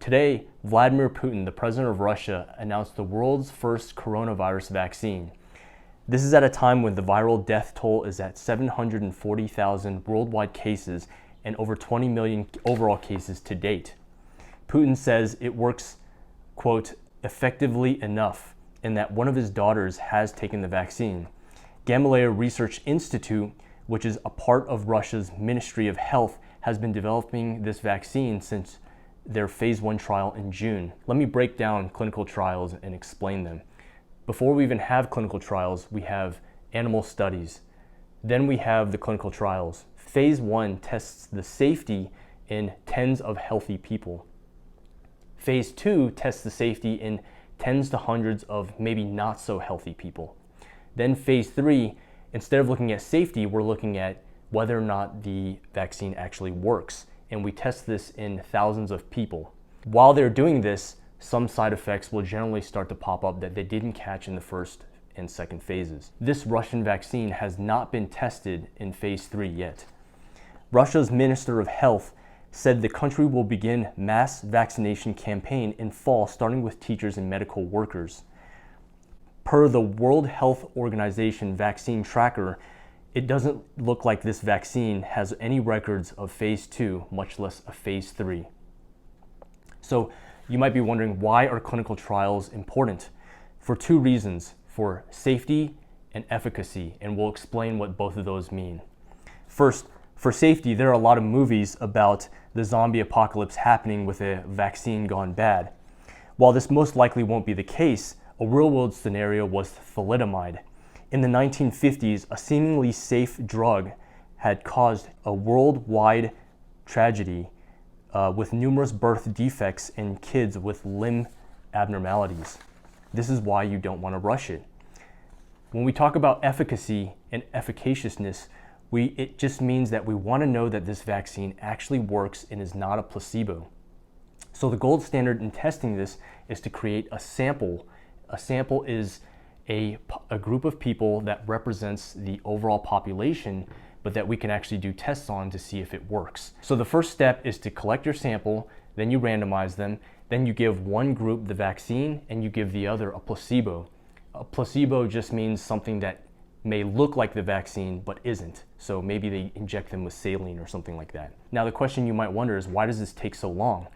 Today, Vladmir Putin, the president of Russia, announced the world's first coronavirus vaccine. This is at a time when the viral death toll is at 740,000 worldwide cases and over 20 million overall cases to date. Putin says it works, quote, effectively enough, and that one of his daughters has taken the vaccine. Gamaleya Research Institute, which is a part of Russia's Ministry of Health, has been developing this vaccine since their phase 1 trial in June. Let me break down clinical trials and explain them. Before we even have clinical trials, we have animal studies. Then we have the clinical trials. Phase 1 tests the safety in tens of healthy people. Phase 2 tests the safety in tens to hundreds of maybe not so healthy people. Then phase 3, instead of looking at safety, we're looking at whether or not the vaccine actually works. And we test this in thousands of people. While they're doing this, some side effects will generally start to pop up that they didn't catch in the first and second phases. This Russian vaccine has not been tested in phase 3 yet. Russia's Minister of Health said the country will begin mass vaccination campaign in fall, starting with teachers and medical workers. Per the World Health Organization vaccine tracker, it doesn't look like this vaccine has any records of phase 2, much less a phase 3. So you might be wondering, why are clinical trials important? For two reasons: for safety and efficacy, and we'll explain what both of those mean. First, for safety, there are a lot of movies about the zombie apocalypse happening with a vaccine gone bad. While this most likely won't be the case, a real-world scenario was thalidomide. In the 1950s, a seemingly safe drug had caused a worldwide tragedy with numerous birth defects in kids with limb abnormalities. This is why you don't want to rush it. When we talk about efficacy and efficaciousness, it just means that we want to know that this vaccine actually works and is not a placebo. So the gold standard in testing this is to create a sample. A sample is a group of people that represents the overall population, but that we can actually do tests on to see if it works. So the first step is to collect your sample, then you randomize them, then you give one group the vaccine and you give the other a placebo. A placebo just means something that may look like the vaccine but isn't. So maybe they inject them with saline or something like that. Now the question you might wonder is, why does this take so long?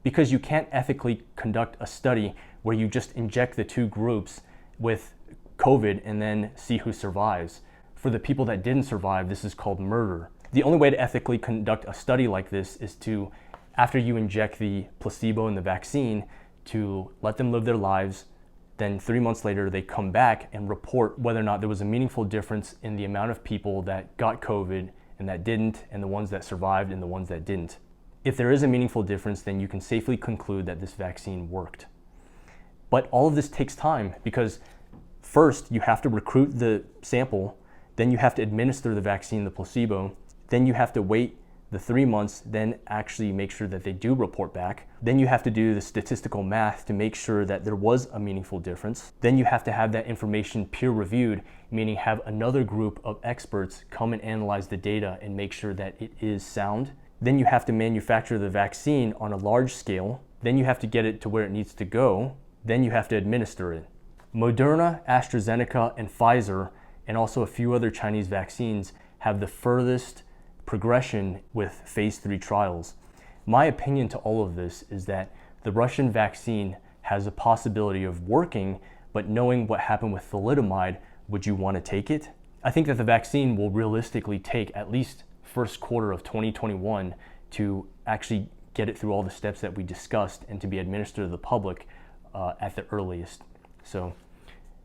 Because you can't ethically conduct a study where you just inject the two groups with COVID and then see who survives. For the people that didn't survive, this is called murder. The only way to ethically conduct a study like this is to, after you inject the placebo and the vaccine, to let them live their lives. Then 3 months later, they come back and report whether or not there was a meaningful difference in the amount of people that got COVID and that didn't, and the ones that survived and the ones that didn't. If there is a meaningful difference, then you can safely conclude that this vaccine worked. But all of this takes time, because first you have to recruit the sample, then you have to administer the vaccine, the placebo, then you have to wait the 3 months, then actually make sure that they do report back. Then you have to do the statistical math to make sure that there was a meaningful difference. Then you have to have that information peer reviewed, meaning have another group of experts come and analyze the data and make sure that it is sound. Then you have to manufacture the vaccine on a large scale. Then you have to get it to where it needs to go. Then you have to administer it. Moderna, AstraZeneca, and Pfizer, and also a few other Chinese vaccines, have the furthest progression with phase 3 trials. My opinion to all of this is that the Russian vaccine has a possibility of working, but knowing what happened with thalidomide, would you want to take it? I think that the vaccine will realistically take at least first quarter of 2021 to actually get it through all the steps that we discussed and to be administered to the public at the earliest. So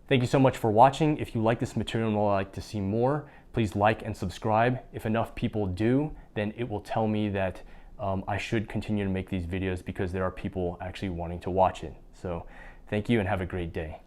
thank you so much for watching. If you like this material and would like to see more, please like and subscribe. If enough people do, then it will tell me that I should continue to make these videos, because there are people actually wanting to watch it. So thank you and have a great day.